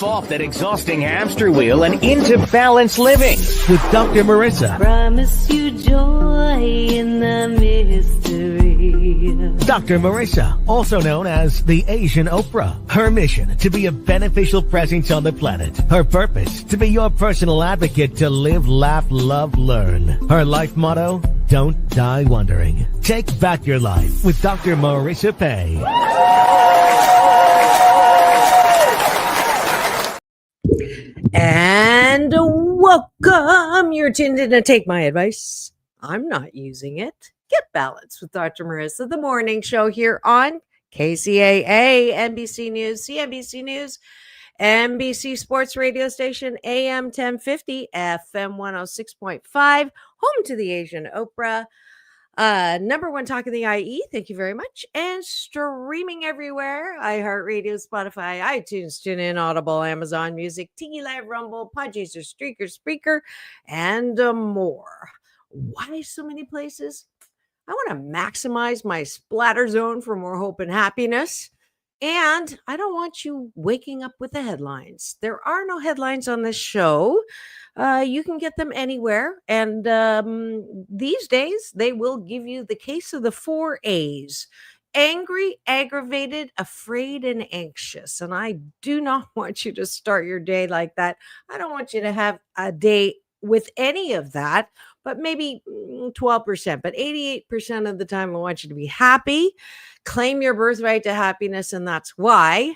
Get off that exhausting hamster wheel and into balanced living with Dr. Marissa. Promise you joy in the mystery. Dr. Marissa, also known as the Asian Oprah. Her mission, to be a beneficial presence on the planet. Her purpose, to be your personal advocate to live, laugh, love, learn. Her life motto, don't die wondering. Take back your life with Dr. Marissa Pay. And welcome. You're tuned in to Take My Advice. I'm not using it. Get Balanced with Dr. Marissa, the morning show here on KCAA, NBC News, CNBC News, NBC Sports Radio Station, AM 1050, FM 106.5, home to the Asian Oprah. Number one talk in the IE. Thank you very much. And streaming everywhere. iHeartRadio, Spotify, iTunes, TuneIn, Audible, Amazon Music, Tiki Live, Rumble, Podchaser, Streaker, Spreaker, and more. Why so many places? I want to maximize my splatter zone for more hope and happiness. And I don't want you waking up with the headlines. There are no headlines on this show. You can get them anywhere. And these days, they will give you the case of the 4 A's. Angry, aggravated, afraid, and anxious. And I do not want you to start your day like that. I don't want you to have a day with any of that, but maybe 12%. But 88% of the time, I want you to be happy. Claim your birthright to happiness, and that's why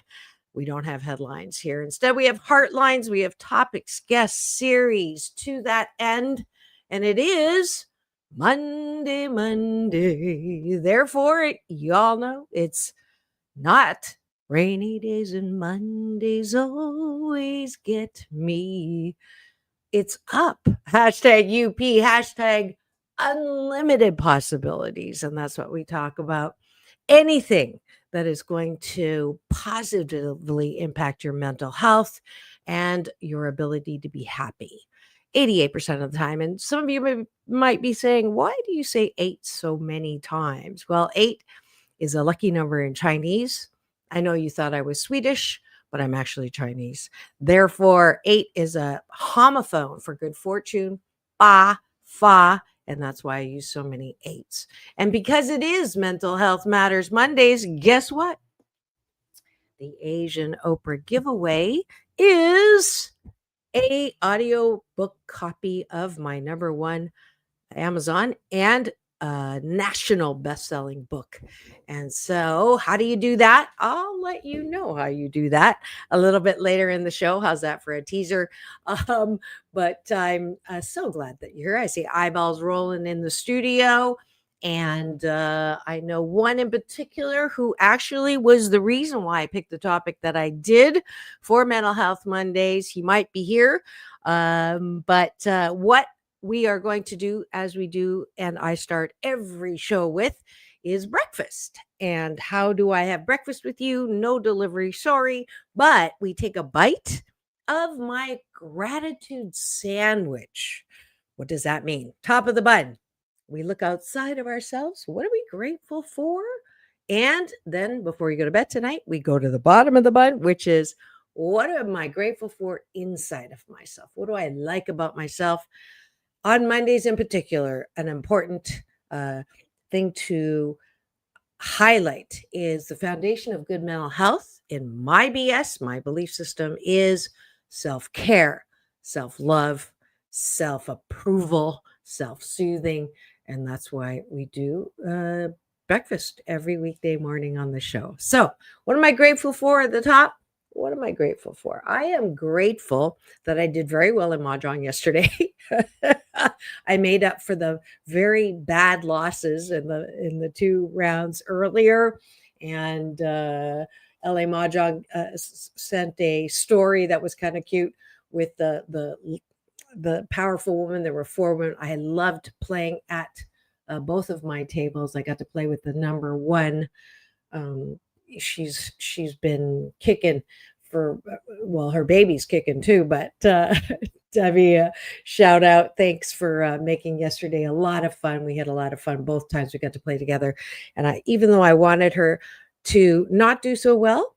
we don't have headlines here. Instead, we have heartlines, we have topics, guests, series to that end, and it is Monday. Therefore, y'all know it's not rainy days and Mondays always get me. It's up. Hashtag UP, hashtag unlimited possibilities, and that's what we talk about. Anything that is going to positively impact your mental health and your ability to be happy. 88% of the time. And some of you might be saying, why do you say 8 so many times? Well, 8 is a lucky number in Chinese. I know you thought I was Swedish, but I'm actually Chinese. Therefore, 8 is a homophone for good fortune. Ba, fa. And that's why I use so many 8s. And because it is Mental Health Matters Mondays, guess what? The Asian Oprah giveaway is a audio book copy of my number one Amazon and national best-selling book. And so how do you do that? I'll let you know how you do that a little bit later in the show. How's that for a teaser? But I'm so glad that you're here. I see eyeballs rolling in the studio. And I know one in particular who actually was the reason why I picked the topic that I did for Mental Health Mondays. He might be here. But what we are going to do, as we do, and I start every show with, is breakfast. And how do I have breakfast with you? No delivery, sorry. But we take a bite of my gratitude sandwich. What does that mean? Top of the bun. We look outside of ourselves. What are we grateful for? And then before you go to bed tonight, we go to the bottom of the bun, which is, what am I grateful for inside of myself? What do I like about myself? On Mondays in particular, an important thing to highlight is the foundation of good mental health in my BS, my belief system, is self-care, self-love, self-approval, self-soothing. And that's why we do breakfast every weekday morning on the show. So what am I grateful for at the top? What am I grateful for? I am grateful that I did very well in Mahjong yesterday. I made up for the very bad losses in the 2 rounds earlier. And LA Mahjong sent a story that was kind of cute with the powerful woman. There were 4 women. I loved playing at both of my tables. I got to play with the number 1. She's been kicking for, well, her baby's kicking too, but Debbie, shout out. Thanks for making yesterday a lot of fun. We had a lot of fun both times we got to play together. And even though I wanted her to not do so well,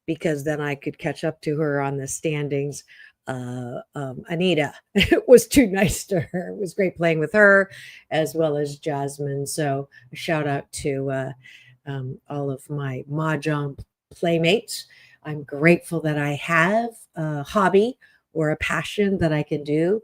because then I could catch up to her on the standings. Anita, it was too nice to her. It was great playing with her as well as Jasmine. So a shout out to all of my Mahjong playmates. I'm grateful that I have a hobby or a passion that I can do.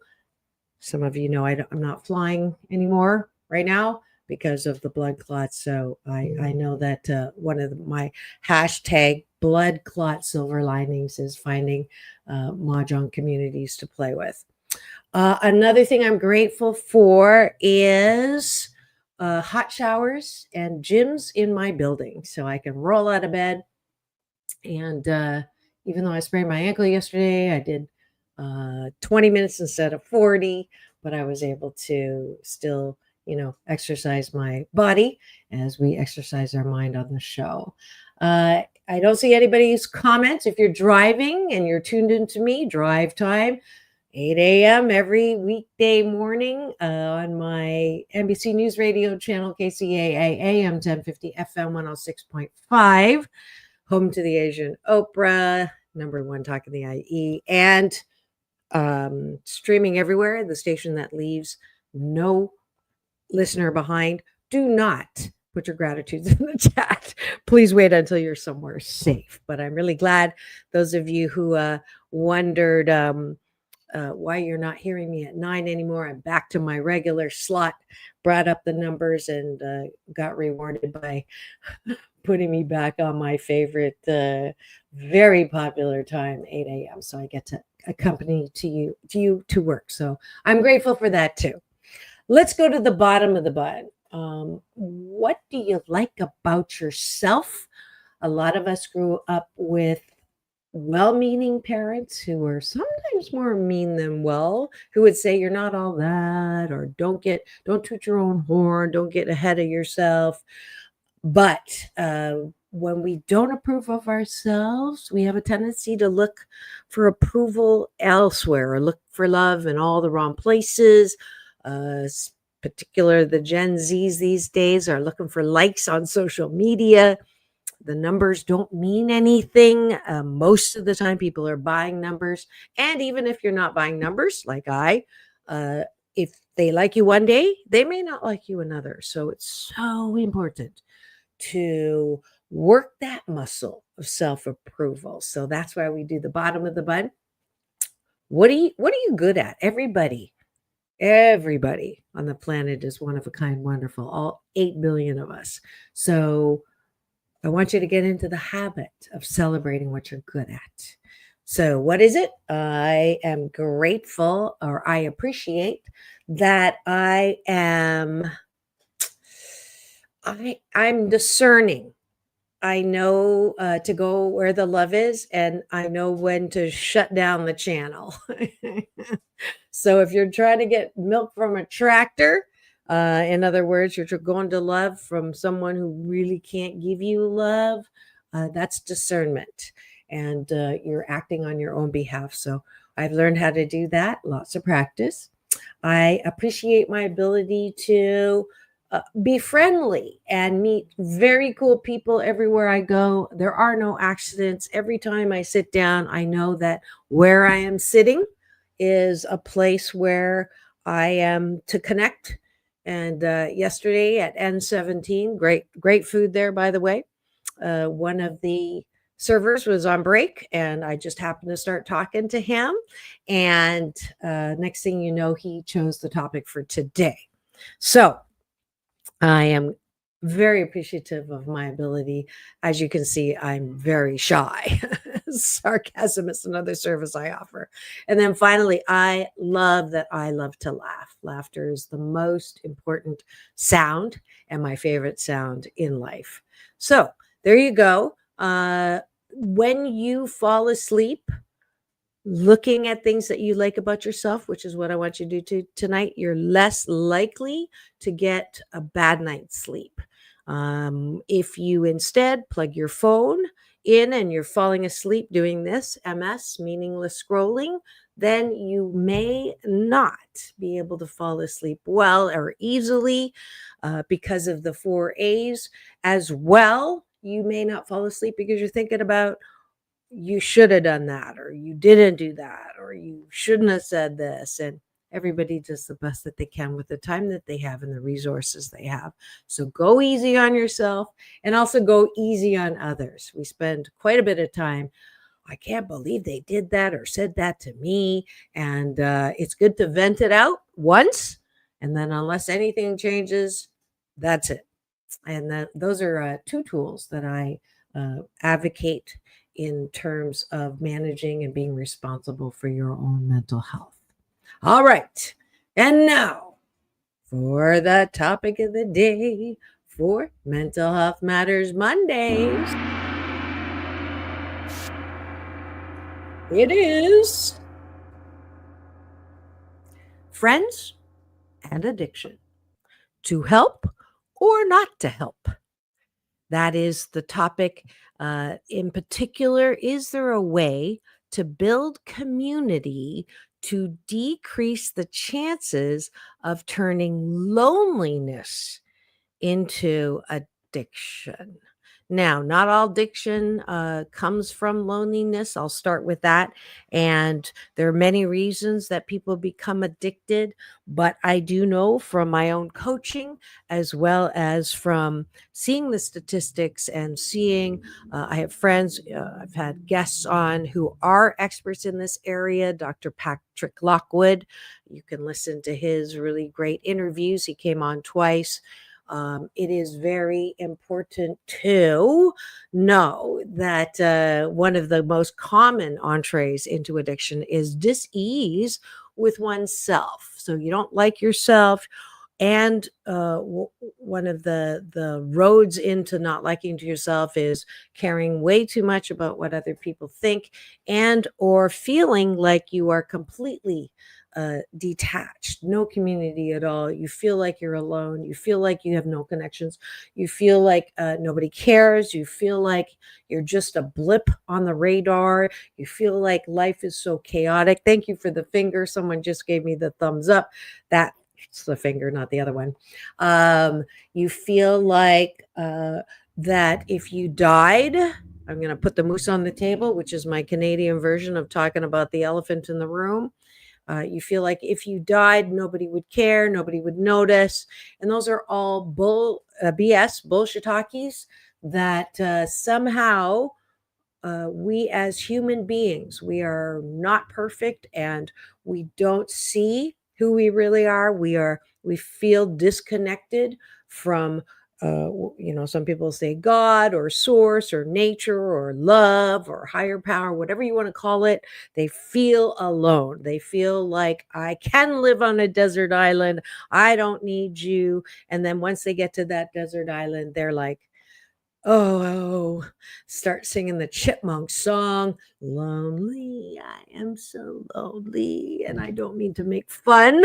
Some of you know I'm not flying anymore right now because of the blood clots. So I know that one of my hashtag blood clot silver linings is finding Mahjong communities to play with. Another thing I'm grateful for is hot showers and gyms in my building. So I can roll out of bed. And even though I sprained my ankle yesterday, I did 20 minutes instead of 40, but I was able to still, exercise my body as we exercise our mind on the show. I don't see anybody's comments. If you're driving and you're tuned into me, drive time, 8 a.m. every weekday morning on my NBC News Radio channel, KCAA AM 1050 FM 106.5, home to the Asian Oprah, number one talk in the IE, and streaming everywhere, the station that leaves no listener behind. Do not put your gratitudes in the chat. Please wait until you're somewhere safe. But I'm really glad those of you who wondered why you're not hearing me at 9 anymore. I'm back to my regular slot, brought up the numbers, and got rewarded by putting me back on my favorite, very popular time, 8 a.m. So I get to accompany you to work. So I'm grateful for that too. Let's go to the bottom of the bun. What do you like about yourself? A lot of us grew up with well-meaning parents who were sometimes more mean than well, who would say you're not all that, or don't toot your own horn, don't get ahead of yourself. But when we don't approve of ourselves, we have a tendency to look for approval elsewhere, or look for love in all the wrong places. Particular the Gen Zs these days are looking for likes on social media. The numbers don't mean anything. Most of the time, people are buying numbers. And even if you're not buying numbers, like if they like you one day, they may not like you another. So it's so important to work that muscle of self-approval. So that's why we do the bottom of the bun. What are you good at? Everybody on the planet is one of a kind, wonderful, all 8 billion of us. So I want you to get into the habit of celebrating what you're good at. So what is it? I am grateful, or I appreciate that I'm discerning. I know to go where the love is, and I know when to shut down the channel. So if you're trying to get milk from a tractor, in other words, you're going to love from someone who really can't give you love, that's discernment. And you're acting on your own behalf. So I've learned how to do that. Lots of practice. I appreciate my ability to be friendly and meet very cool people everywhere I go. There are no accidents. Every time I sit down, I know that where I am sitting is a place where I am to connect. And yesterday at N17, great food there, by the way. One of the servers was on break, and I just happened to start talking to him. And next thing you know, he chose the topic for today. So I am very appreciative of my ability. As you can see, I'm very shy. Sarcasm is another service I offer. And then finally, I love to laugh. Laughter is the most important sound and my favorite sound in life. So there you go. When you fall asleep, looking at things that you like about yourself, which is what I want you to do tonight, you're less likely to get a bad night's sleep. If you instead plug your phone in and you're falling asleep doing this, MS, meaningless scrolling, then you may not be able to fall asleep well or easily because of the 4 A's. As well, you may not fall asleep because you're thinking about you should have done that, or you didn't do that, or you shouldn't have said this. And everybody does the best that they can with the time that they have and the resources they have. So go easy on yourself and also go easy on others. We spend quite a bit of time. I can't believe they did that or said that to me. And it's good to vent it out once. And then, unless anything changes, that's it. And those are two tools that I advocate in terms of managing and being responsible for your own mental health. All right. And now for the topic of the day for Mental Health Matters Mondays. It is friends and addiction. To help or not to help? That is the topic. In particular, is there a way to build community to decrease the chances of turning loneliness into addiction? Now, not all addiction comes from loneliness. I'll start with that. And there are many reasons that people become addicted, but I do know from my own coaching, as well as from seeing the statistics and seeing, I have friends, I've had guests on who are experts in this area. Dr. Patrick Lockwood, you can listen to his really great interviews. He came on twice. It is very important to know that one of the most common entrees into addiction is dis-ease with oneself. So you don't like yourself. And one of the roads into not liking to yourself is caring way too much about what other people think, and or feeling like you are completely detached, no community at all. You feel like you're alone. You feel like you have no connections. You feel like nobody cares. You feel like you're just a blip on the radar. You feel like life is so chaotic. Thank you for the finger. Someone just gave me the thumbs up. That's the finger, not the other one. You feel like that if you died, I'm going to put the moose on the table, which is my Canadian version of talking about the elephant in the room. You feel like if you died, nobody would care, nobody would notice. And those are all BS, bullshit-talkies that somehow we as human beings, we are not perfect and we don't see who we really are. We feel disconnected from some people say God or source or nature or love or higher power, whatever you want to call it. They feel alone. They feel like I can live on a desert island. I don't need you. And then once they get to that desert island, they're like, oh, start singing the Chipmunk song. Lonely, I am so lonely. And I don't mean to make fun,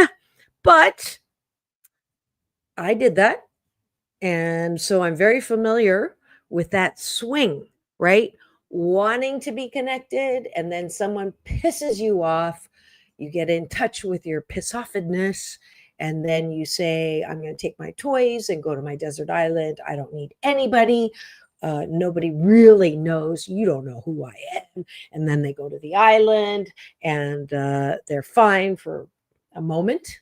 but I did that. And so I'm very familiar with that swing, right? Wanting to be connected, and then someone pisses you off. You get in touch with your piss-offedness, and then you say, I'm going to take my toys and go to my desert island. I don't need anybody. Nobody really knows. You don't know who I am. And then they go to the island, and they're fine for a moment,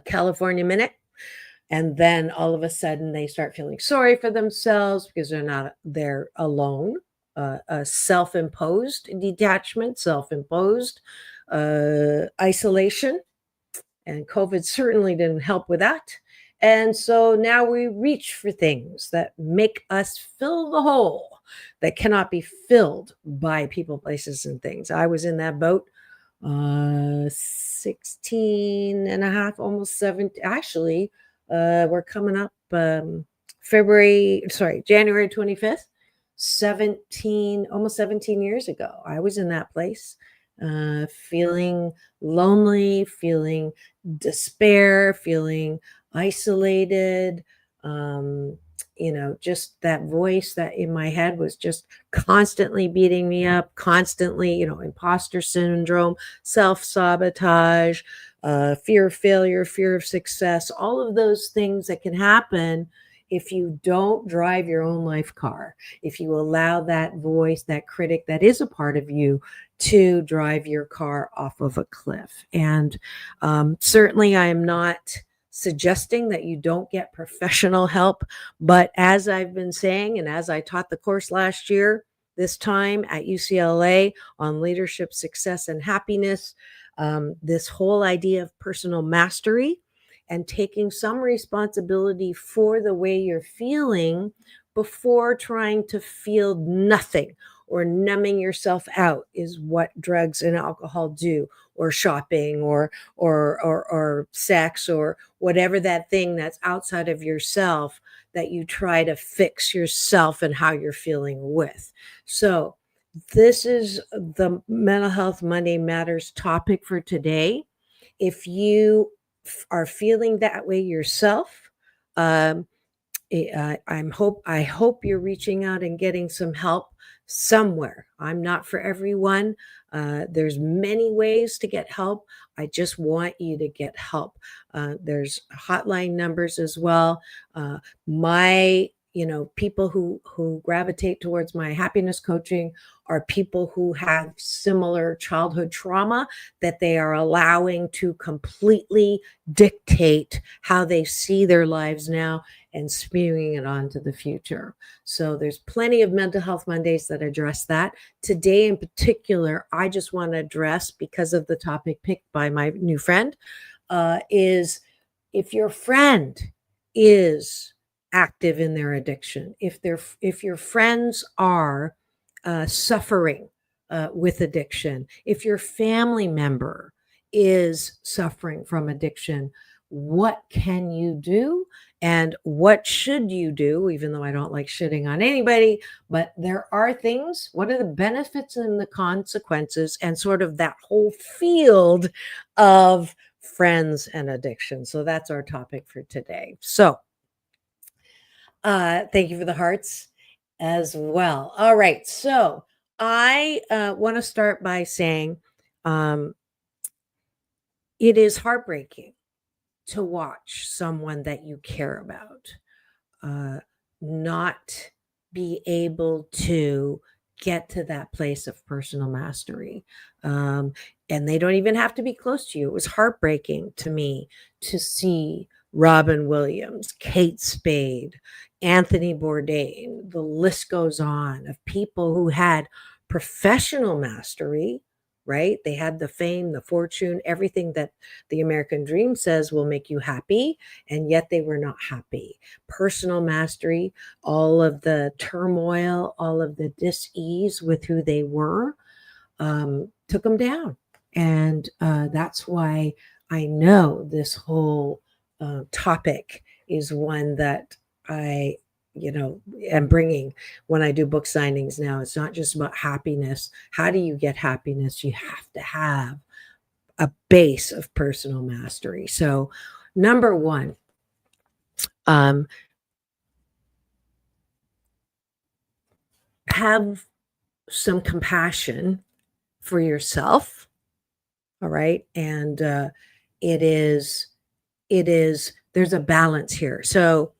California minute. And then all of a sudden they start feeling sorry for themselves because they're alone, a self-imposed detachment, self-imposed isolation. And COVID certainly didn't help with that. And so now we reach for things that make us fill the hole that cannot be filled by people, places, and things. I was in that boat 16 and a half, almost 17, actually. We're coming up January 25th, almost 17 years ago. I was in that place, feeling lonely, feeling despair, feeling isolated. Just that voice that in my head was just constantly beating me up, constantly, imposter syndrome, self-sabotage, fear of failure, fear of success, all of those things that can happen if you don't drive your own life car, if you allow that voice, that critic that is a part of you to drive your car off of a cliff. And certainly I am not suggesting that you don't get professional help. But as I've been saying, and as I taught the course last year, this time at UCLA on leadership, success, and happiness, this whole idea of personal mastery and taking some responsibility for the way you're feeling before trying to feel nothing or numbing yourself out is what drugs and alcohol do, or shopping, or sex, or whatever that thing that's outside of yourself that you try to fix yourself and how you're feeling with. So this is the Mental Health Monday Matters topic for today. If you are feeling that way yourself, um, I hope you're reaching out and getting some help somewhere. I'm not for everyone. There's many ways to get help. I just want you to get help. There's hotline numbers as well. My people who gravitate towards my happiness coaching are people who have similar childhood trauma that they are allowing to completely dictate how they see their lives now and spewing it onto the future. So there's plenty of Mental Health Mondays that address that. Today in particular, I just want to address, because of the topic picked by my new friend, is if your friend is active in their addiction, if your friends are suffering with addiction, if your family member is suffering from addiction, what can you do? And what should you do? Even though I don't like shitting on anybody, but there are things. What are the benefits and the consequences, and sort of that whole field of friends and addiction? So that's our topic for today. So thank you for the hearts as well. All right. So I want to start by saying it is heartbreaking to watch someone that you care about not be able to get to that place of personal mastery. And they don't even have to be close to you. It was heartbreaking to me to see Robin Williams, Kate Spade, Anthony Bourdain. The list goes on of people who had professional mastery, right? They had the fame, the fortune, everything that the American dream says will make you happy, and yet they were not happy. Personal mastery, all of the turmoil, all of the dis-ease with who they were, took them down. And that's why I know this whole topic is one that I am bringing when I do book signings now. It's not just about happiness. How do you get happiness? You have to have a base of personal mastery. So number one, have some compassion for yourself. All right. And there's a balance here. So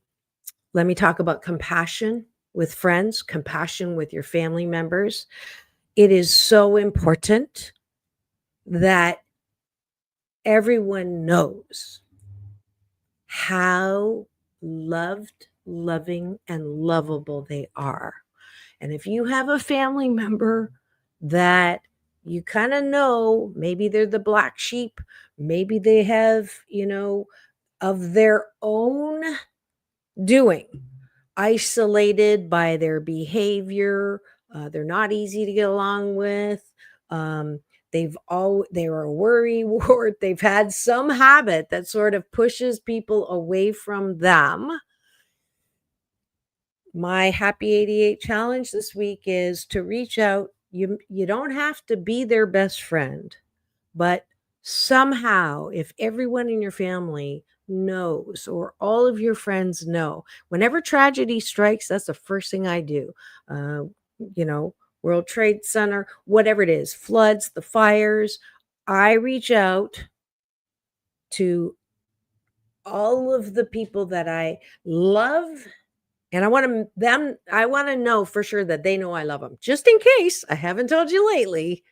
let me talk about compassion with friends, compassion with your family members. It is so important that everyone knows how loved, loving, and lovable they are. And if you have a family member that you kind of know, maybe they're the black sheep, maybe they have, of their own doing, isolated by their behavior, they're not easy to get along with. They were a worry wart. They've had some habit that sort of pushes people away from them. My Happy 88 challenge this week is to reach out. You don't have to be their best friend, but somehow, if everyone in your family knows, or all of your friends know, whenever tragedy strikes, that's the first thing I do. World Trade Center, whatever it is, floods, the fires, I reach out to all of the people that I love And I want to know for sure that they know I love them. Just in case I haven't told you lately,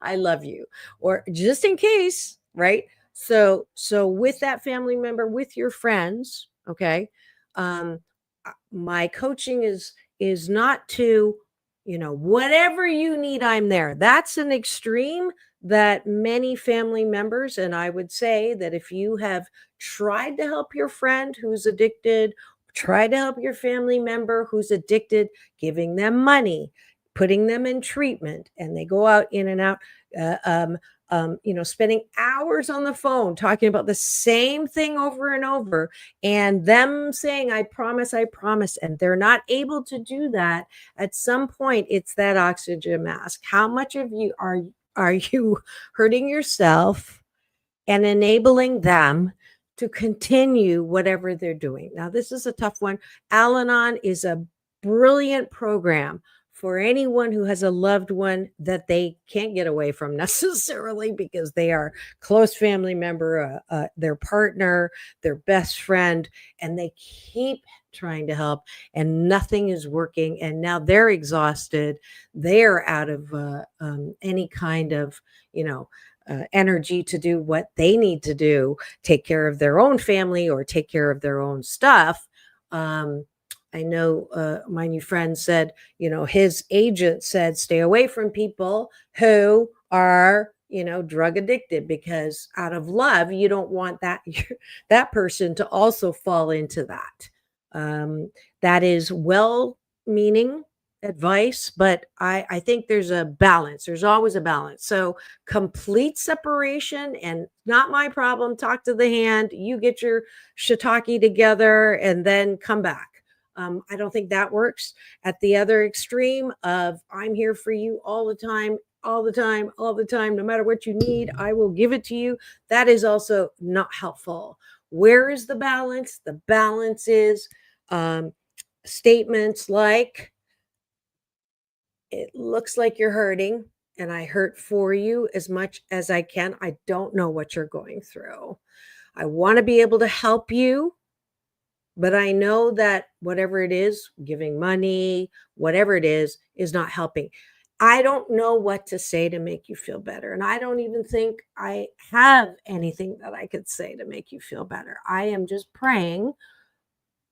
I love you. Or just in case, right? So with that family member, with your friends, okay? Um my coaching is not to, whatever you need, I'm there. That's an extreme that many family members, and I would say that if you have tried to help your friend who's addicted, try to help your family member who's addicted, giving them money, putting them in treatment, and they go out in and out, uh, um, spending hours on the phone talking about the same thing over and over, and them saying, I promise, and they're not able to do that. At some point, it's that oxygen mask. How much of you are you hurting yourself and enabling them to continue whatever they're doing? Now, this is a tough one. Al-Anon is a brilliant program for anyone who has a loved one that they can't get away from necessarily because they are close family member, their partner, their best friend, and they keep trying to help and nothing is working. And now they're exhausted. They're out of any kind of, energy to do what they need to do, take care of their own family or take care of their own stuff. I know my new friend said, his agent said, stay away from people who are, drug addicted, because out of love, you don't want that person to also fall into that. That is well meaning advice, but I think there's a balance. There's always a balance. So complete separation and not my problem. Talk to the hand. You get your shiitake together and then come back. I don't think that works. At the other extreme of I'm here for you all the time, all the time, all the time, no matter what you need, I will give it to you. That is also not helpful. Where is the balance? The balance is statements like, it looks like you're hurting and I hurt for you as much as I can. I don't know what you're going through. I want to be able to help you, but I know that whatever it is, giving money, whatever it is not helping. I don't know what to say to make you feel better. And I don't even think I have anything that I could say to make you feel better. I am just praying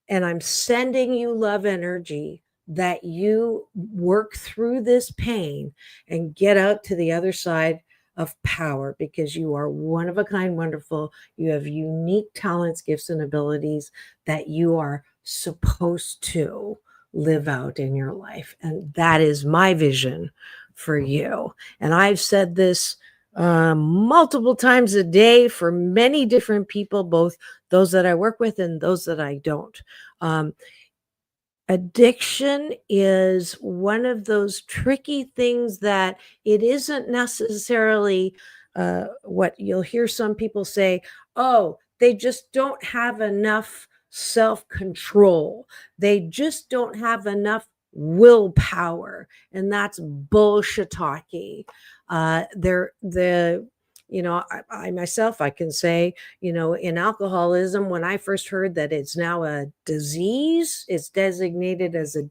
and I'm sending you love energy that you work through this pain and get out to the other side of power, because you are one of a kind, wonderful. You have unique talents, gifts, and abilities that you are supposed to live out in your life. And that is my vision for you. And I've said this multiple times a day for many different people, both those that I work with and those that I don't. Addiction is one of those tricky things that it isn't necessarily what you'll hear some people say, oh, they just don't have enough self control. They just don't have enough willpower. And that's bullshit talkie. I myself, I can say, in alcoholism, when I first heard that it's now a disease, it's designated as a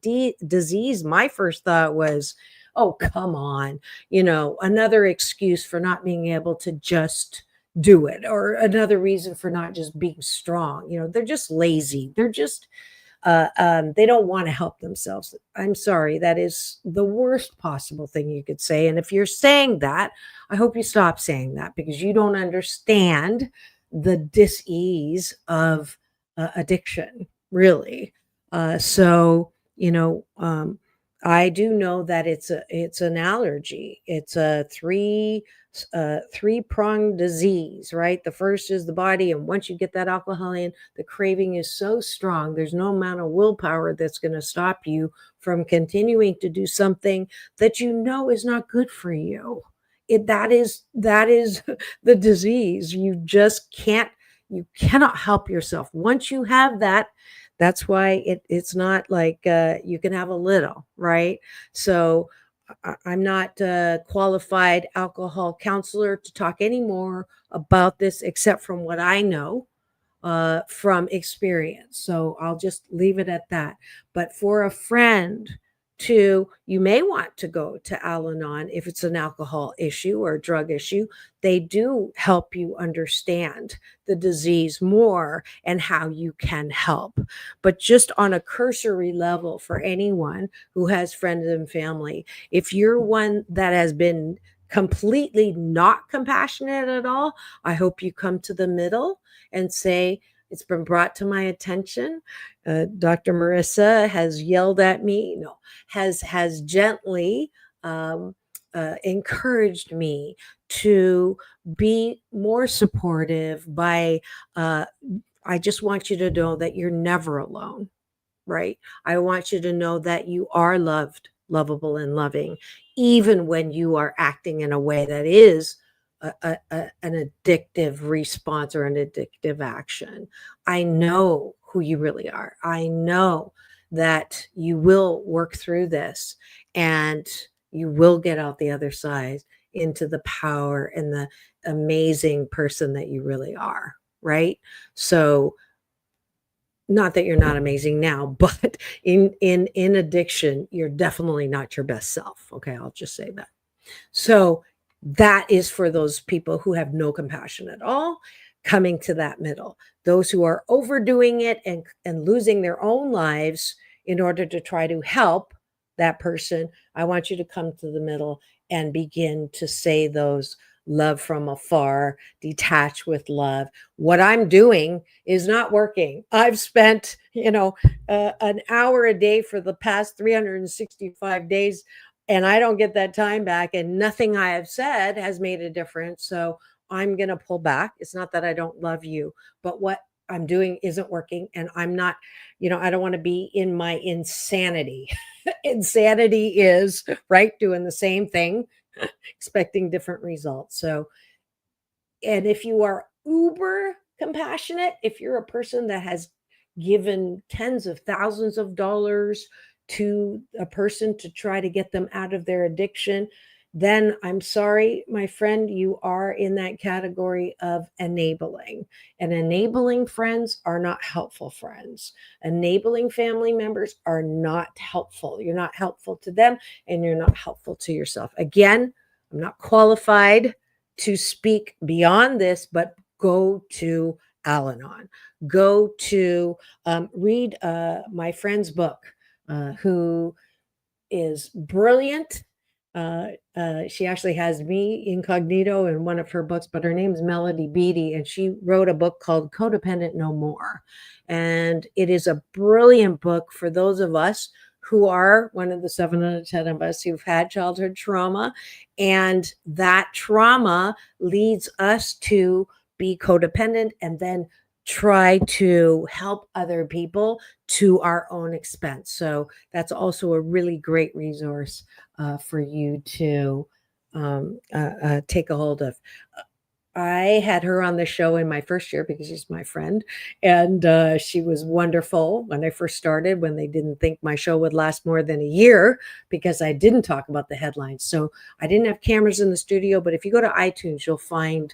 disease, my first thought was, oh, come on, another excuse for not being able to just do it, or another reason for not just being strong. They're just lazy. They're just they don't want to help themselves. I'm sorry. That is the worst possible thing you could say. And if you're saying that, I hope you stop saying that, because you don't understand the dis-ease of addiction, really. I do know that it's an allergy. It's a three-pronged disease, right? The first is the body, and once you get that alcohol in, the craving is so strong, there's no amount of willpower that's going to stop you from continuing to do something that is not good for you. That is the disease. You cannot help yourself. Once you have that, that's why it's not like you can have a little, right? So I'm not a qualified alcohol counselor to talk anymore about this, except from what I know. from experience. So I'll just leave it at that. But for a friend you may want to go to Al Anon if it's an alcohol issue or a drug issue. They do help you understand the disease more and how you can help. But just on a cursory level, for anyone who has friends and family, if you're one that has been completely not compassionate at all, I hope you come to the middle and say, it's been brought to my attention. Dr. Marissa has yelled at me, no, has gently encouraged me to be more supportive by, I just want you to know that you're never alone, right? I want you to know that you are loved, lovable, and loving, even when you are acting in a way that is an addictive response or an addictive action. I know who you really are. I know that you will work through this and you will get out the other side into the power and the amazing person that you really are, right? So, not that you're not amazing now, but in addiction, you're definitely not your best self. Okay, I'll just say that. So that is for those people who have no compassion at all, coming to that middle. Those who are overdoing it and losing their own lives in order to try to help that person, I want you to come to the middle and begin to say those love from afar, detach with love. What I'm doing is not working. I've spent, an hour a day for the past 365 days, and I don't get that time back, and nothing I have said has made a difference. So I'm going to pull back. It's not that I don't love you, but what I'm doing isn't working, and I'm not, I don't want to be in my insanity. Insanity is, right, doing the same thing, expecting different results. So, and if you are uber compassionate, if you're a person that has given tens of thousands of dollars to a person to try to get them out of their addiction, then I'm sorry, my friend, you are in that category of enabling. And enabling friends are not helpful friends. Enabling family members are not helpful. You're not helpful to them, and you're not helpful to yourself. Again, I'm not qualified to speak beyond this, but go to Al Anon. Go to read my friend's book, who is brilliant. She actually has me incognito in one of her books, but her name is Melody Beattie, and she wrote a book called Codependent No More. And it is a brilliant book for those of us who are one of the 7 out of 10 of us who've had childhood trauma. And that trauma leads us to be codependent and then try to help other people to our own expense. So that's also a really great resource for you to take a hold of. I had her on the show in my first year because she's my friend, and she was wonderful when I first started, when they didn't think my show would last more than a year because I didn't talk about the headlines. So I didn't have cameras in the studio, but if you go to iTunes, you'll find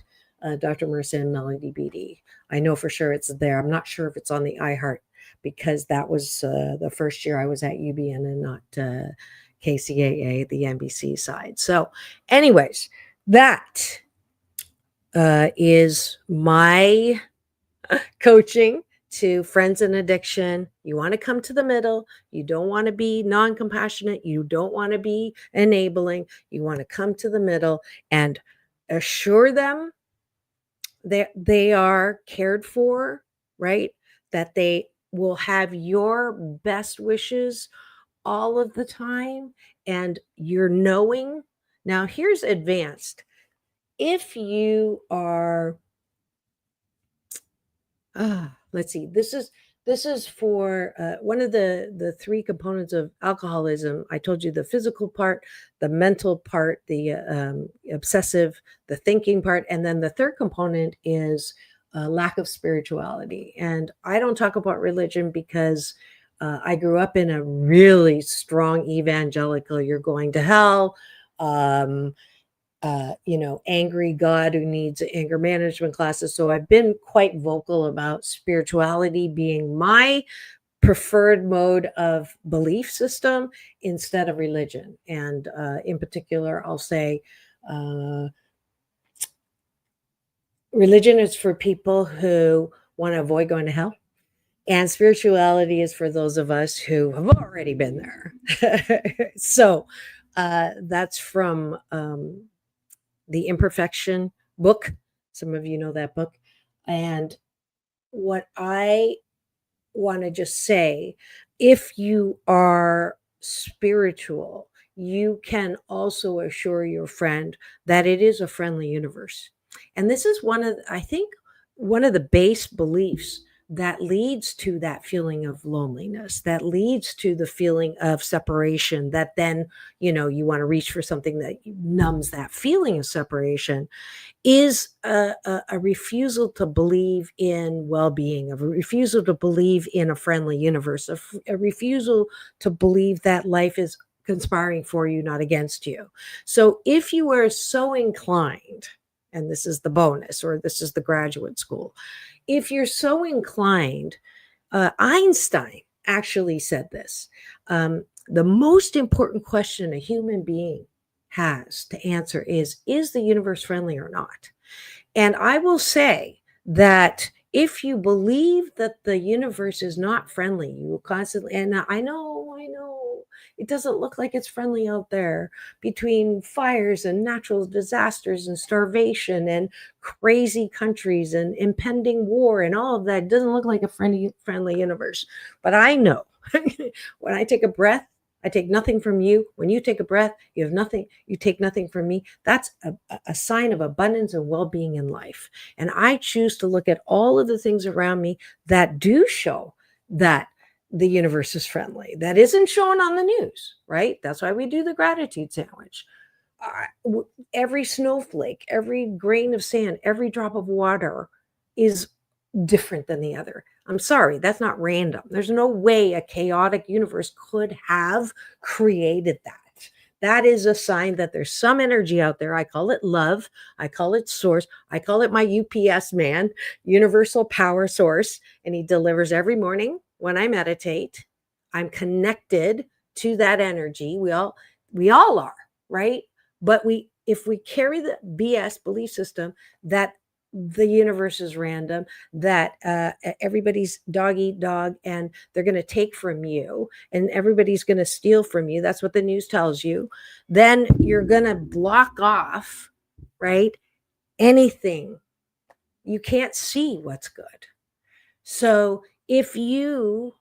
Dr. Marissa and Melody Beattie. I know for sure it's there. I'm not sure if it's on the iHeart because that was the first year I was at UBN and not KCAA, the NBC side. So anyways, that is my coaching to friends in addiction. You want to come to the middle. You don't want to be non-compassionate. You don't want to be enabling. You want to come to the middle and assure them that they are cared for, right? That they will have your best wishes all of the time, and you're knowing. Now, here's advanced. If you are, let's see, this is for one of the 3 components of alcoholism. I told you the physical part, the mental part, the obsessive, the thinking part, and then the third component is lack of spirituality. And I don't talk about religion because I grew up in a really strong evangelical, you're going to hell. angry God who needs anger management classes. So I've been quite vocal about spirituality being my preferred mode of belief system instead of religion. And in particular, I'll say religion is for people who want to avoid going to hell. And spirituality is for those of us who have already been there. So that's from the Imperfection book. Some of you know that book. And what I want to just say, if you are spiritual, you can also assure your friend that it is a friendly universe. And this is I think, one of the base beliefs that leads to that feeling of loneliness, that leads to the feeling of separation, that then, you want to reach for something that numbs that feeling of separation, is a refusal to believe in well-being, a refusal to believe in a friendly universe, a refusal to believe that life is conspiring for you, not against you. So if you are so inclined, and this is the bonus, or this is the graduate school, if you're so inclined, Einstein actually said this, the most important question a human being has to answer is the universe friendly or not? And I will say that if you believe that the universe is not friendly, you will constantly, and I know, it doesn't look like it's friendly out there, between fires and natural disasters and starvation and crazy countries and impending war and all of that. It doesn't look like a friendly universe. But I know when I take a breath, I take nothing from you. When you take a breath, you have nothing, you take nothing from me. That's a sign of abundance and well-being in life. And I choose to look at all of the things around me that do show that the universe is friendly, that isn't shown on the news, right? That's why we do the gratitude sandwich. Every snowflake, every grain of sand, every drop of water is different than the other. I'm sorry, that's not random. There's no way a chaotic universe could have created that. That is a sign that there's some energy out there. I call it love. I call it source. I call it my UPS man, universal power source. And he delivers every morning when I meditate. I'm connected to that energy. We all are, right? But if we carry the BS belief system that the universe is random, that everybody's dog eat dog and they're going to take from you and everybody's going to steal from you, that's what the news tells you, then you're going to block off, right, anything. You can't see what's good. So if you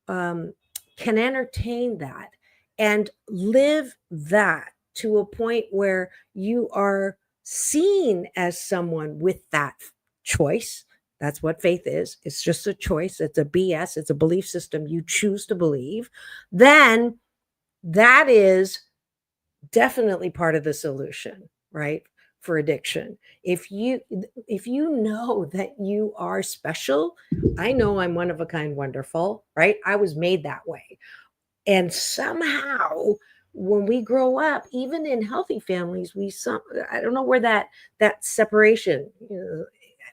can entertain that and live that to a point where you are seen as someone with that choice. That's what faith is. It's just a choice. It's a BS. It's a belief system you choose to believe. Then that is definitely part of the solution, right? For addiction. If you know that you are special, I know I'm one of a kind, wonderful, right? I was made that way. And somehow when we grow up, even in healthy families, I don't know where that separation,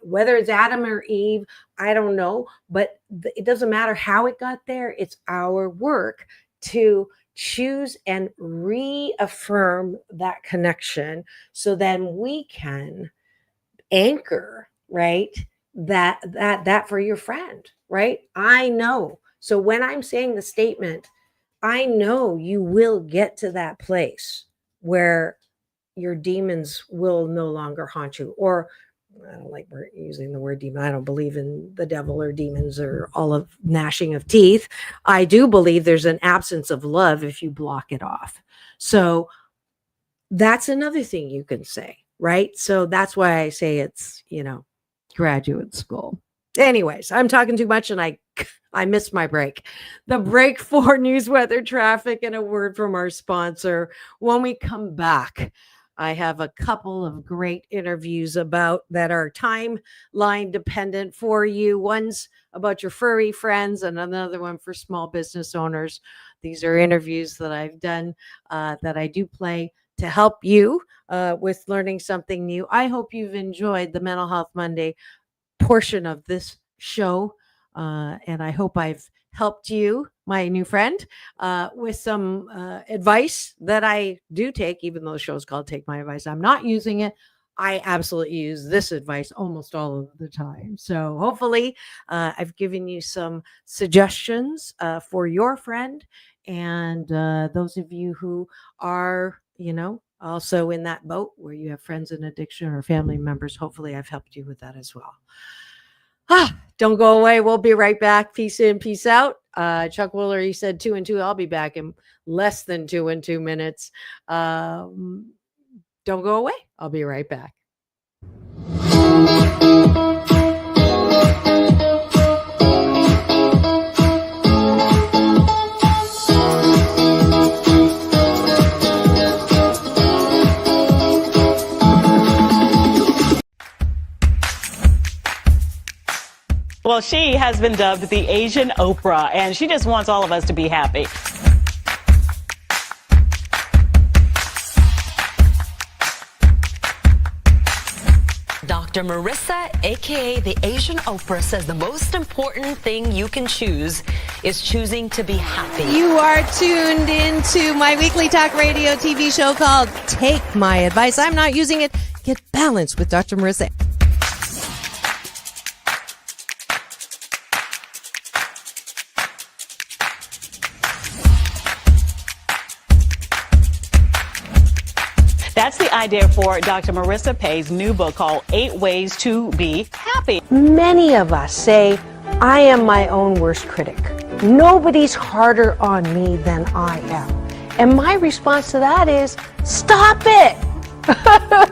whether it's Adam or Eve, I don't know, but it doesn't matter how it got there. It's our work to choose and reaffirm that connection so then we can anchor, right, that for your friend, right? I know. So when I'm saying the statement, I know you will get to that place where your demons will no longer haunt you. Or I don't like using the word demon. I don't believe in the devil or demons or all of gnashing of teeth. I do believe there's an absence of love if you block it off. So that's another thing you can say, right? So that's why I say it's, graduate school. Anyways, I'm talking too much and I missed my break. The break for news, weather, traffic, and a word from our sponsor. When we come back, I have a couple of great interviews that are timeline dependent for you. One's about your furry friends and another one for small business owners. These are interviews that I've done that I do play to help you with learning something new. I hope you've enjoyed the Mental Health Monday portion of this show. And I hope I've helped you, my new friend, with some advice that I do take, even though the show's called Take My Advice. I'm not using it. I absolutely use this advice almost all of the time. So hopefully, I've given you some suggestions for your friend and those of you who are, also in that boat where you have friends in addiction or family members. Hopefully, I've helped you with that as well. Don't go away. We'll be right back. Peace in, peace out. Chuck Wooler, he said 2 and 2. I'll be back in less than 2 and 2 minutes. Don't go away. I'll be right back. Well, she has been dubbed the Asian Oprah, and she just wants all of us to be happy. Dr. Marissa, aka the Asian Oprah, says the most important thing you can choose is choosing to be happy. You are tuned into my weekly talk radio TV show called Take My Advice. I'm not using it. Get balanced with Dr. Marissa. That's the idea for Dr. Marissa Pay's new book called 8 Ways to Be Happy. Many of us say, I am my own worst critic. Nobody's harder on me than I am. And my response to that is, stop it.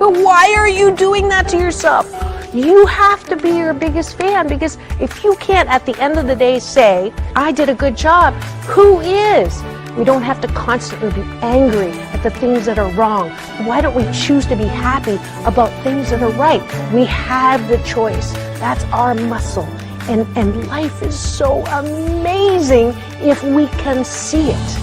Why are you doing that to yourself? You have to be your biggest fan, because if you can't at the end of the day say, I did a good job, who is? We don't have to constantly be angry at the things that are wrong. Why don't we choose to be happy about things that are right? We have the choice. That's our muscle. And life is so amazing if we can see it.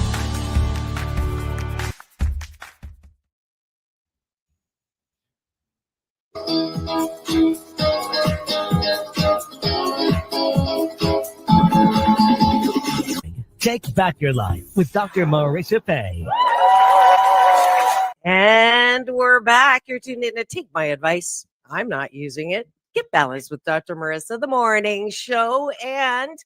Take back your life with Dr. Marissa Pay. And we're back. You're tuned in to Take My Advice. I'm not using it. Get balanced with Dr. Marissa, the morning show. And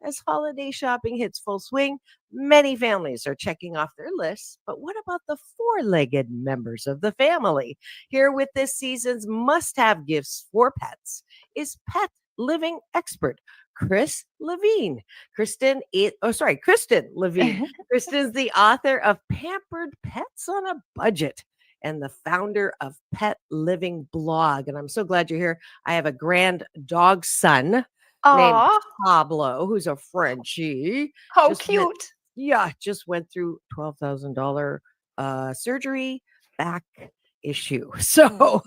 as holiday shopping hits full swing, many families are checking off their lists. But what about the four-legged members of the family? Here with this season's must-have gifts for pets is pet living expert Kristen Levine. Kristen Levine. Kristen's the author of Pampered Pets on a Budget and the founder of Pet Living Blog. And I'm so glad you're here. I have a grand dog son named Pablo, who's a Frenchie. How cute. Just went through $12,000 surgery, back issue. So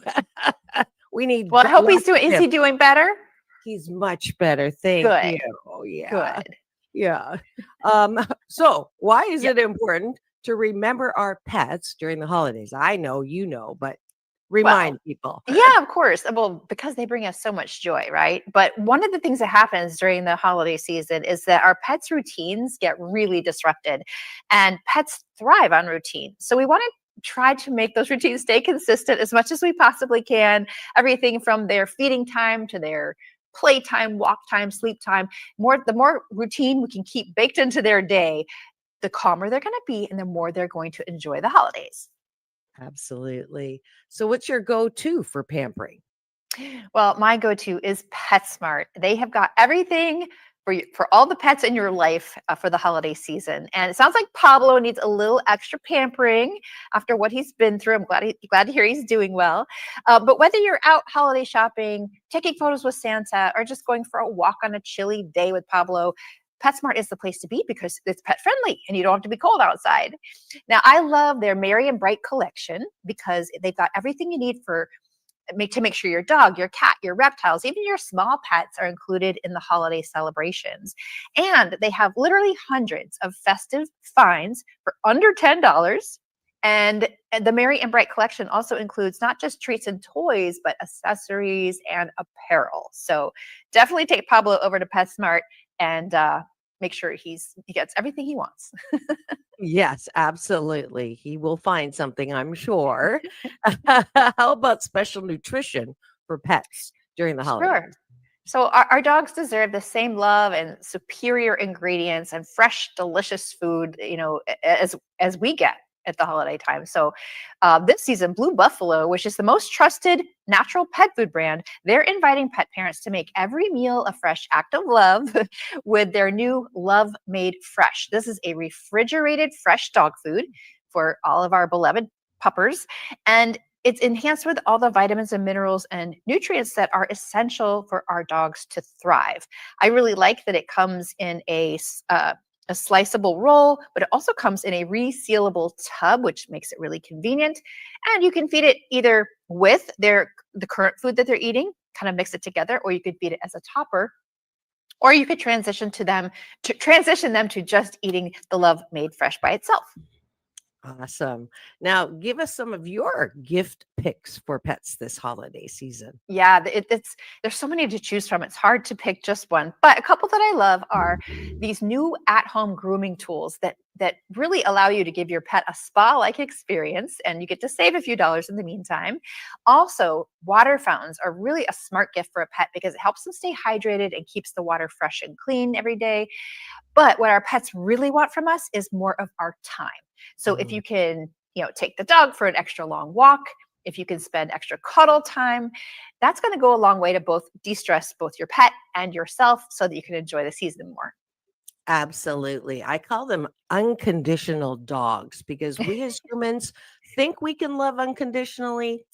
we need. Well, I hope he's doing. Is he doing better? He's much better. Thank you. Oh, yeah. Good. Yeah. So why is it important to remember our pets during the holidays? I know, but remind people. Yeah, of course. Well, because they bring us so much joy, right? But one of the things that happens during the holiday season is that our pets' routines get really disrupted, and pets thrive on routine. So we want to try to make those routines stay consistent as much as we possibly can. Everything from their feeding time to their playtime, walk time, sleep time. The more routine we can keep baked into their day, the calmer they're going to be and the more they're going to enjoy the holidays. Absolutely. So what's your go-to for pampering? Well, my go-to is PetSmart. They have got everything for all the pets in your life for the holiday season. And it sounds like Pablo needs a little extra pampering after what he's been through. I'm glad to hear he's doing well. But whether you're out holiday shopping, taking photos with Santa, or just going for a walk on a chilly day with Pablo, PetSmart is the place to be because it's pet friendly and you don't have to be cold outside. Now, I love their Merry and Bright collection because they've got everything you need to make sure your dog, your cat, your reptiles, even your small pets are included in the holiday celebrations. And they have literally hundreds of festive finds for under $10 And the Merry and Bright collection also includes not just treats and toys, but accessories and apparel. So definitely take Pablo over to PetSmart and make sure he gets everything he wants. Yes, absolutely. He will find something, I'm sure. How about special nutrition for pets during the holidays? Sure. So our dogs deserve the same love and superior ingredients and fresh, delicious food, as we get at the holiday time. So this season, Blue Buffalo, which is the most trusted natural pet food brand, they're inviting pet parents to make every meal a fresh act of love with their new Love Made Fresh. This is a refrigerated fresh dog food for all of our beloved puppers. And it's enhanced with all the vitamins and minerals and nutrients that are essential for our dogs to thrive. I really like that it comes in a sliceable roll, but it also comes in a resealable tub, which makes it really convenient. And you can feed it either with the current food that they're eating, kind of mix it together, or you could feed it as a topper, or you could transition them to just eating the Love Made Fresh by itself. Awesome. Now, give us some of your gift picks for pets this holiday season. Yeah, there's so many to choose from. It's hard to pick just one, but a couple that I love are these new at-home grooming tools that really allow you to give your pet a spa-like experience, and you get to save a few dollars in the meantime. Also, water fountains are really a smart gift for a pet because it helps them stay hydrated and keeps the water fresh and clean every day. But what our pets really want from us is more of our time. So if you can, take the dog for an extra long walk, if you can spend extra cuddle time, that's going to go a long way to both de-stress both your pet and yourself so that you can enjoy the season more. Absolutely. I call them unconditional dogs because we as humans think we can love unconditionally,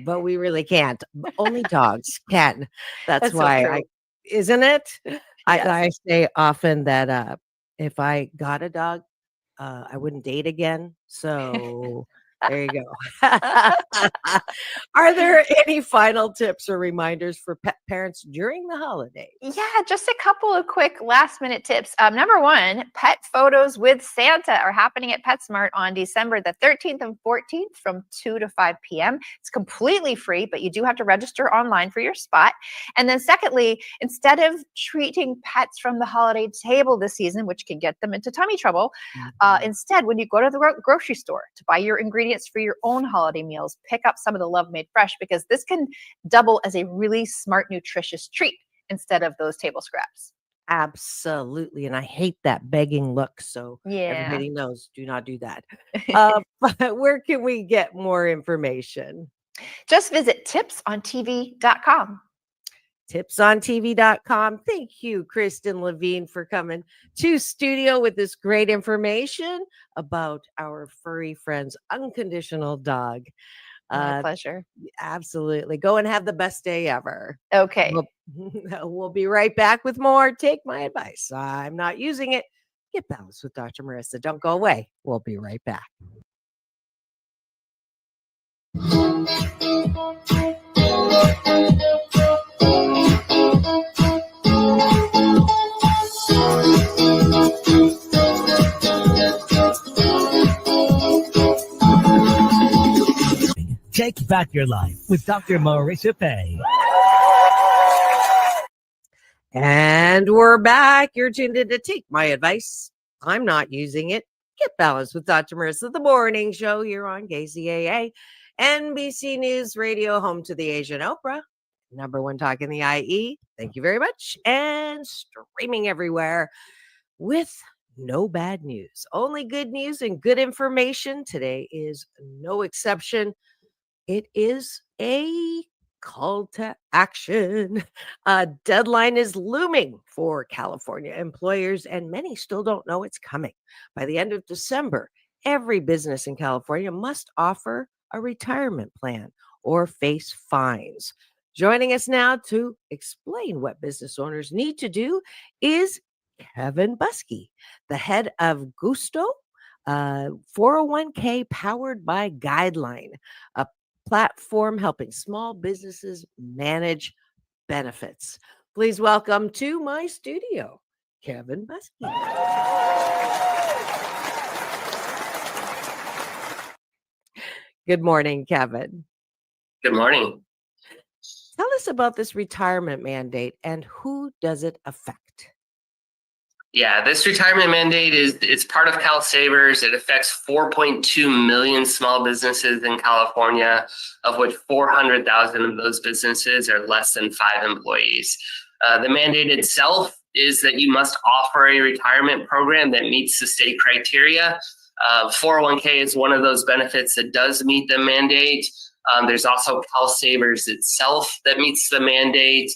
but we really can't. Only dogs can. That's So why true. isn't it? Yes. I say often that if I got a dog, I wouldn't date again. So there you go. Are there any final tips or reminders for pet parents during the holidays? Yeah, just a couple of quick last minute tips. Number one, pet photos with Santa are happening at PetSmart on December the 13th and 14th from 2 to 5 p.m. It's completely free, but you do have to register online for your spot. And then secondly, instead of treating pets from the holiday table this season, which can get them into tummy trouble, instead, when you go to the grocery store to buy your ingredients for your own holiday meals, pick up some of the Love Made Fresh because this can double as a really smart, nutritious treat instead of those table scraps. Absolutely. And I hate that begging look. So Yeah. everybody knows, do not do that. But where can we get more information? Just visit tipsontv.com. Tipsontv.com. Thank you, Kristen Levine, for coming to studio with this great information about our furry friend's unconditional dog. My pleasure. Absolutely. Go and have the best day ever. Okay. We'll be right back with more. Take my advice. I'm not using it. Get balanced with Dr. Marissa. Don't go away. We'll be right back. Take back your life with Dr. Marissa Pay. And we're back. You're tuned in to Take My Advice. I'm not using it. Get balanced with Dr. Marissa, the morning show here on KCAA, NBC News Radio, home to the Asian Oprah, number one talk in the IE. Thank you very much. And streaming everywhere with no bad news, only good news and good information. Today is no exception. It is a call to action. A deadline is looming for California employers, and many still don't know it's coming. By the end of December, every business in California must offer a retirement plan or face fines. Joining us now to explain what business owners need to do is Kevin Buskey, the head of Gusto 401k powered by Guideline, a platform helping small businesses manage benefits. Please welcome to my studio, Kevin Buskey. Good morning, Kevin. Good morning. Tell us about this retirement mandate and who does it affect? Yeah, this retirement mandate it's part of Cal Savers. It affects 4.2 million small businesses in California, of which 400,000 of those businesses are less than 5 employees. The mandate itself is that you must offer a retirement program that meets the state criteria. 401k is one of those benefits that does meet the mandate. There's also Cal Savers itself that meets the mandate.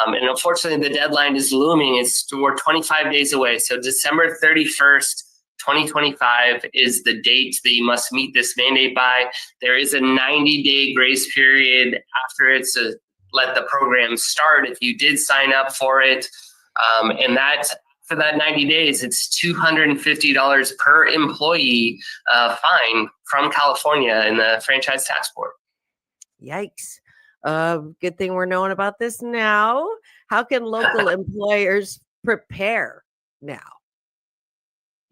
And unfortunately, the deadline is looming. We're 25 days away. So December 31st, 2025 is the date that you must meet this mandate by. There is a 90-day grace period after it to let the program start if you did sign up for it. And that for that 90 days, it's $250 per employee fine from California and the Franchise Tax Board. Yikes. Good thing we're knowing about this now. How can local employers prepare now?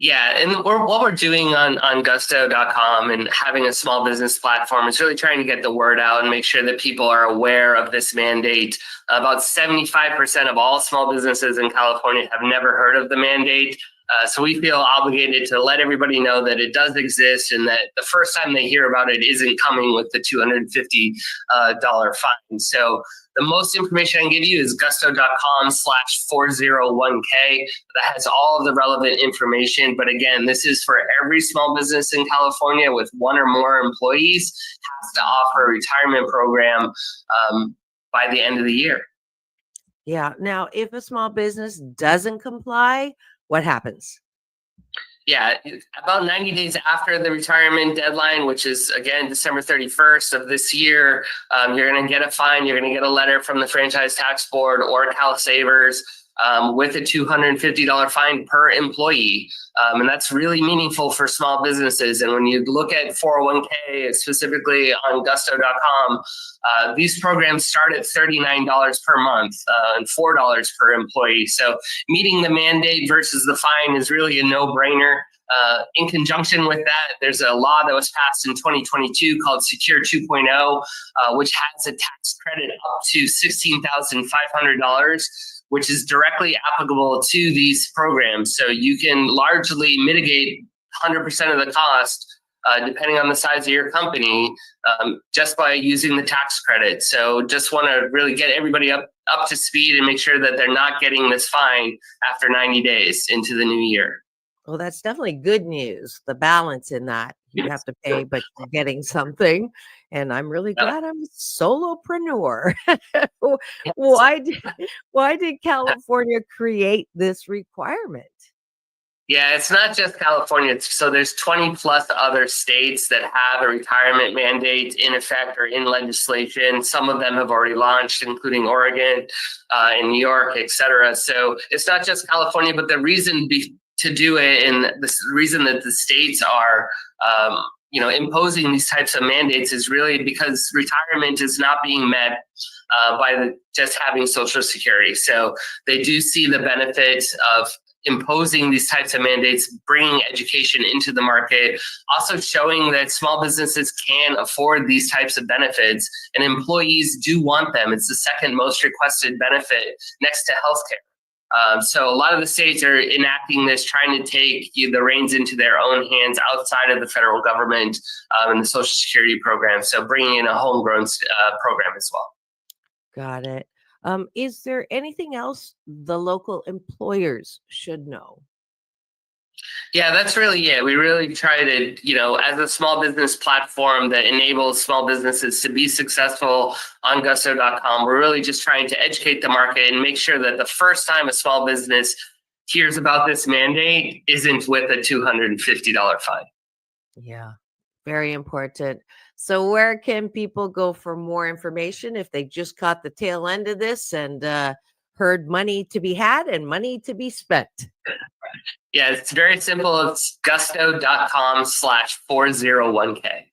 Yeah, and what we're doing on gusto.com and having a small business platform is really trying to get the word out and make sure that people are aware of this mandate. About 75% of all small businesses in California have never heard of the mandate. So we feel obligated to let everybody know that it does exist and that the first time they hear about it isn't coming with the $250 fine. So the most information I can give you is gusto.com/401k. That has all of the relevant information. But again, this is for every small business in California with 1 or more employees has to offer a retirement program by the end of the year. Yeah. Now, if a small business doesn't comply, what happens? Yeah, about 90 days after the retirement deadline, which is, again, December 31st of this year, you're going to get a fine. You're going to get a letter from the Franchise Tax Board or Cal Savers with a $250 fine per employee. And that's really meaningful for small businesses. And when you look at 401k, specifically on gusto.com, these programs start at $39 per month and $4 per employee. So meeting the mandate versus the fine is really a no-brainer. In conjunction with that, there's a law that was passed in 2022 called Secure 2.0, which has a tax credit up to $16,500, which is directly applicable to these programs. So you can largely mitigate 100% of the cost, depending on the size of your company, just by using the tax credit. So just want to really get everybody up to speed and make sure that they're not getting this fine after 90 days into the new year. Well, that's definitely good news. The balance in that you have to pay, but you're getting something. And I'm really glad I'm a solopreneur. Why did California create this requirement? Yeah, it's not just California. So there's 20 plus other states that have a retirement mandate in effect or in legislation. Some of them have already launched, including Oregon and New York, et cetera. So it's not just California, but the reason to do it and the reason that the states are imposing these types of mandates is really because retirement is not being met by just having Social Security. So they do see the benefit of imposing these types of mandates, bringing education into the market, also showing that small businesses can afford these types of benefits and employees do want them. It's the second most requested benefit next to healthcare. So a lot of the states are enacting this, trying to take the reins into their own hands outside of the federal government and the Social Security program. So bringing in a homegrown program as well. Got it. Is there anything else the local employers should know? Yeah, that's really it. We really try to, as a small business platform that enables small businesses to be successful on gusto.com, we're really just trying to educate the market and make sure that the first time a small business hears about this mandate isn't with a $250 fine. Yeah, very important. So where can people go for more information if they just caught the tail end of this and heard money to be had and money to be spent? Yeah, it's very simple. It's gusto.com/401k.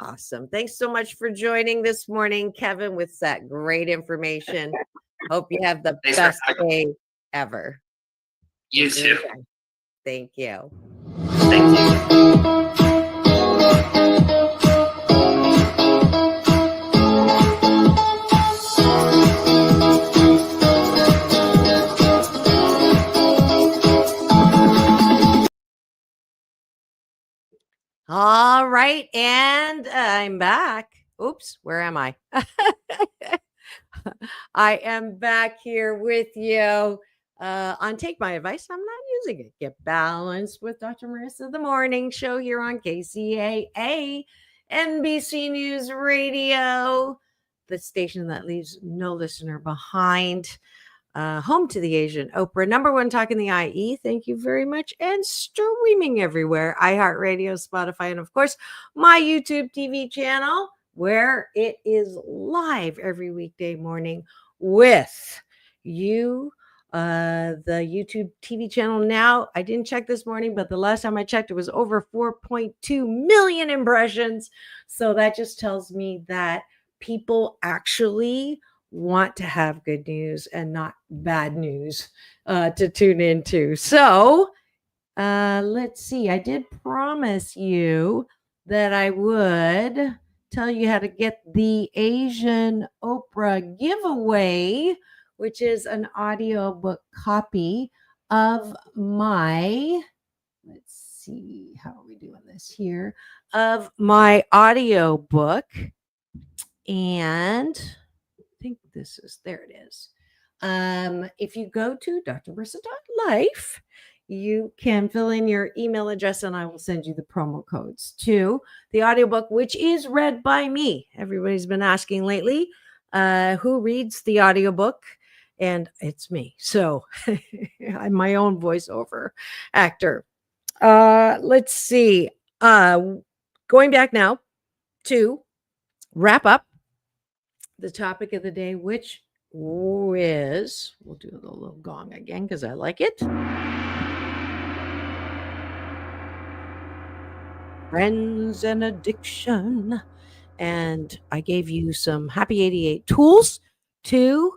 Awesome. Thanks so much for joining this morning, Kevin, with that great information. Hope you have the best day ever. You too. Thank you. Thank you. All right, and I'm back. Oops, where am I? I am back here with you on Take My Advice. I'm not using it. Get Balanced with Dr. Marissa, the morning show here on KCAA, NBC News Radio, the station that leaves no listener behind. Home to the Asian Oprah, number one talk in the IE. Thank you very much. And streaming everywhere, iHeartRadio, Spotify, and of course, my YouTube TV channel, where it is live every weekday morning with you. The YouTube TV channel now, I didn't check this morning, but the last time I checked, it was over 4.2 million impressions. So that just tells me that people actually want to have good news and not bad news to tune into. So let's see. I did promise you that I would tell you how to get the Asian Oprah giveaway, which is an audiobook copy of my, let's see, how are we doing this here, of my audiobook. And think this is, there it is. If you go to drmarissa.life, you can fill in your email address and I will send you the promo codes to the audiobook, which is read by me. Everybody's been asking lately who reads the audiobook, and it's me. So I'm my own voiceover actor. Let's see. Going back now to wrap up the topic of the day, which is, we'll do the little gong again because I like it. Friends and addiction. And I gave you some Happy 88 tools to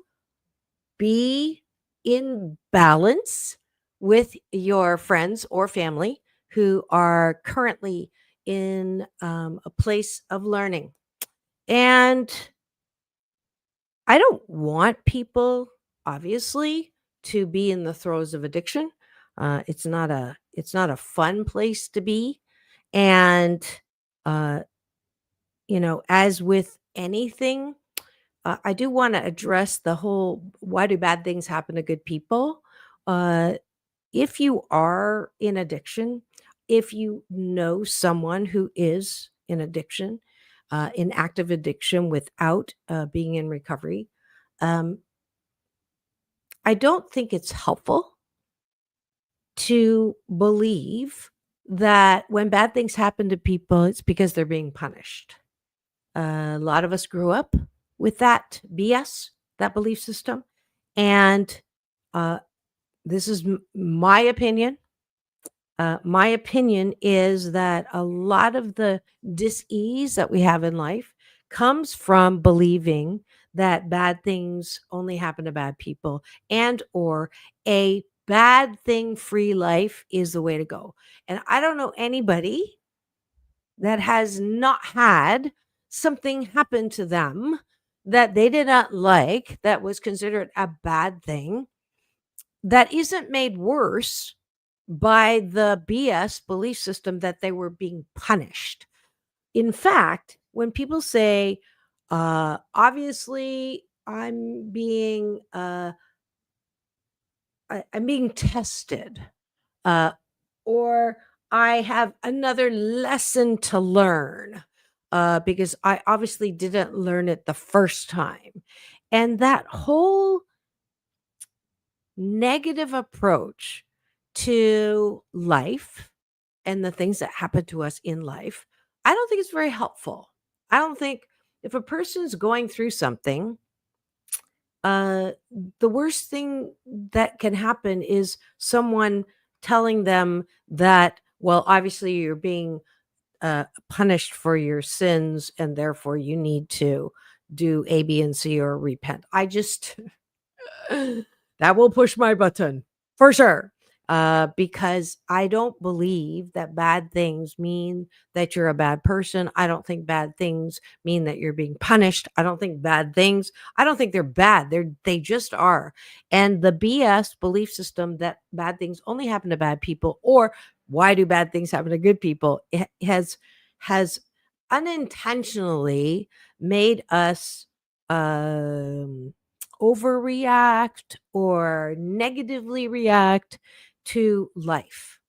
be in balance with your friends or family who are currently in a place of learning. And I don't want people, obviously, to be in the throes of addiction. It's not a fun place to be. And as with anything, I do want to address the whole, why do bad things happen to good people? If you are in addiction, if you know someone who is in addiction, in active addiction without being in recovery, I don't think it's helpful to believe that when bad things happen to people, it's because they're being punished. A lot of us grew up with that BS, that belief system. And this is my opinion. My opinion is that a lot of the dis-ease that we have in life comes from believing that bad things only happen to bad people, and or a bad thing free life is the way to go. And I don't know anybody that has not had something happen to them that they did not like, that was considered a bad thing, that isn't made worse by the BS belief system that they were being punished. In fact, when people say, obviously I'm being tested, or I have another lesson to learn, because I obviously didn't learn it the first time. And that whole negative approach to life and the things that happen to us in life, I don't think it's very helpful. I don't think, if a person's going through something, the worst thing that can happen is someone telling them that, well, obviously you're being punished for your sins and therefore you need to do A, B, and C or repent. I just, that will push my button for sure. because I don't believe that bad things mean that you're a bad person. I don't think bad things mean that you're being punished. I don't think I don't think they're bad. They just are. And the BS belief system that bad things only happen to bad people, or why do bad things happen to good people, it has unintentionally made us overreact or negatively react to life.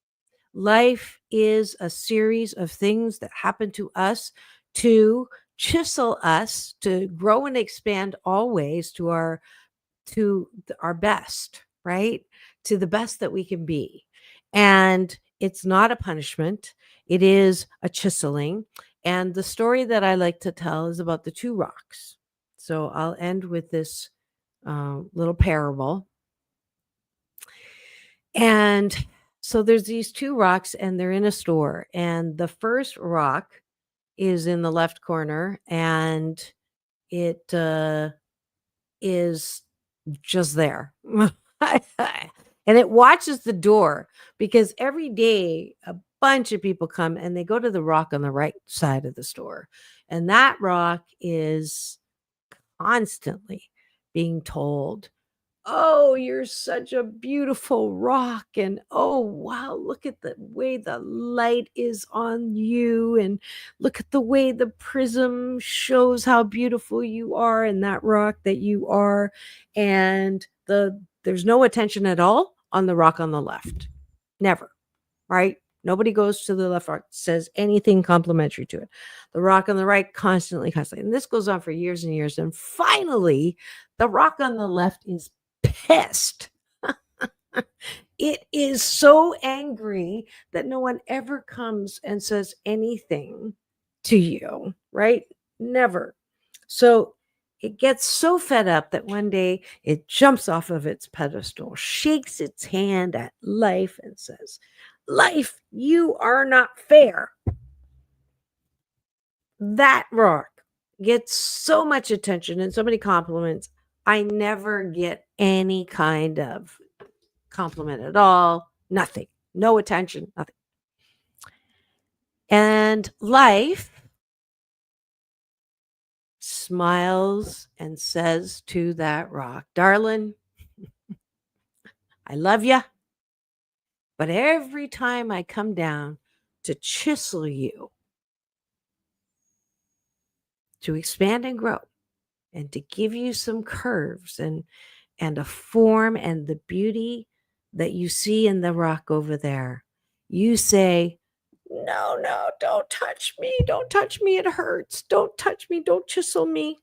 Life is a series of things that happen to us to chisel us, to grow and expand always to our best, right? To the best that we can be. And it's not a punishment, it is a chiseling. And the story that I like to tell is about the two rocks. So I'll end with this little parable. And so there's these two rocks, and they're in a store. And the first rock is in the left corner, and it is just there. And it watches the door, because every day a bunch of people come and they go to the rock on the right side of the store. And that rock is constantly being told, "Oh, you're such a beautiful rock." And, "Oh, wow, look at the way the light is on you. And look at the way the prism shows how beautiful you are in that rock that you are." And there's no attention at all on the rock on the left. Never, right? Nobody goes to the left rock, says anything complimentary to it. The rock on the right constantly. And this goes on for years and years. And finally, the rock on the left is pissed. It is so angry that no one ever comes and says anything to you, right? Never. So it gets so fed up that one day it jumps off of its pedestal, shakes its hand at life, and says, "Life, you are not fair." That rock gets so much attention and so many compliments. I never get any kind of compliment at all. Nothing. No attention. Nothing. And life smiles and says to that rock, "Darling, I love you. But every time I come down to chisel you, to expand and grow, and to give you some curves and a form and the beauty that you see in the rock over there, you say, 'No, no, don't touch me. Don't touch me. It hurts. Don't touch me. Don't chisel me.'"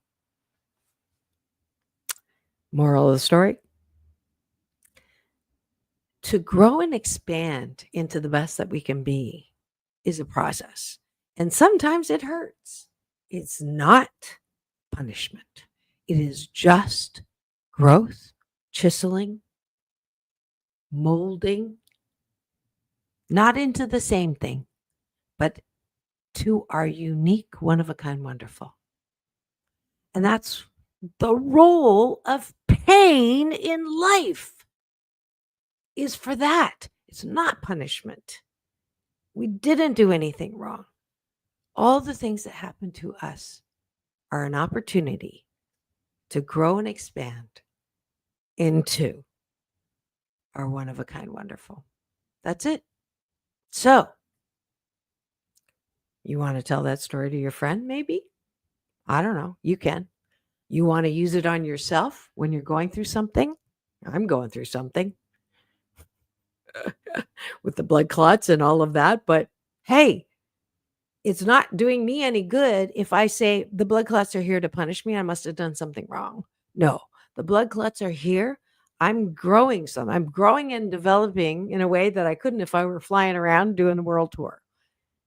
Moral of the story: to grow and expand into the best that we can be is a process. And sometimes it hurts. It's not punishment. It is just growth, chiseling, molding, not into the same thing, but to our unique, one of a kind, wonderful. And that's the role of pain in life, is for that. It's not punishment. We didn't do anything wrong. All the things that happen to us are an opportunity to grow and expand into our one of a kind, wonderful. That's it. So, you want to tell that story to your friend, maybe? I don't know. You can. You want to use it on yourself when you're going through something? I'm going through something with the blood clots and all of that. But hey, it's not doing me any good if I say the blood clots are here to punish me. I must have done something wrong. No, the blood clots are here. I'm growing some. I'm growing and developing in a way that I couldn't if I were flying around doing a world tour.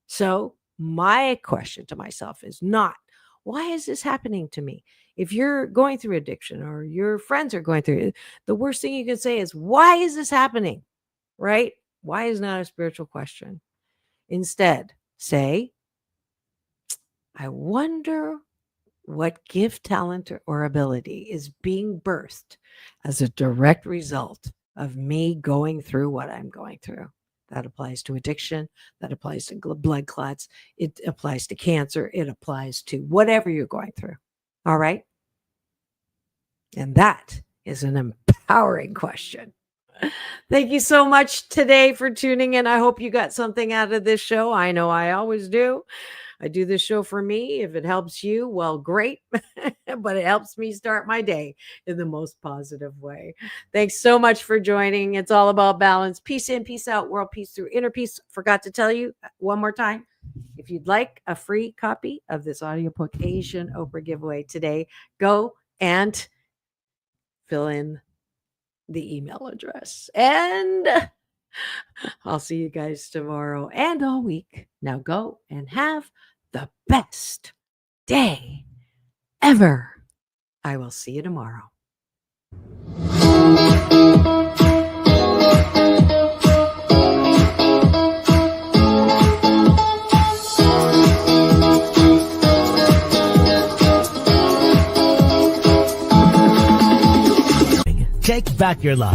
So my question to myself is not, why is this happening to me? If you're going through addiction or your friends are going through it, the worst thing you can say is, why is this happening? Right? Why is not a spiritual question. Instead, say, I wonder what gift, talent, or ability is being birthed as a direct result of me going through what I'm going through. That applies to addiction. That applies to blood clots. It applies to cancer. It applies to whatever you're going through. All right. And that is an empowering question. Thank you so much today for tuning in. I hope you got something out of this show. I know I always do. I do this show for me. If it helps you, well, great. But it helps me start my day in the most positive way. Thanks so much for joining. It's all about balance. Peace in, peace out, world peace through inner peace. Forgot to tell you one more time. If you'd like a free copy of this audiobook Asian Oprah giveaway today, go and fill in the email address. And I'll see you guys tomorrow and all week. Now go and have the best day ever. I will see you tomorrow. Take back your life.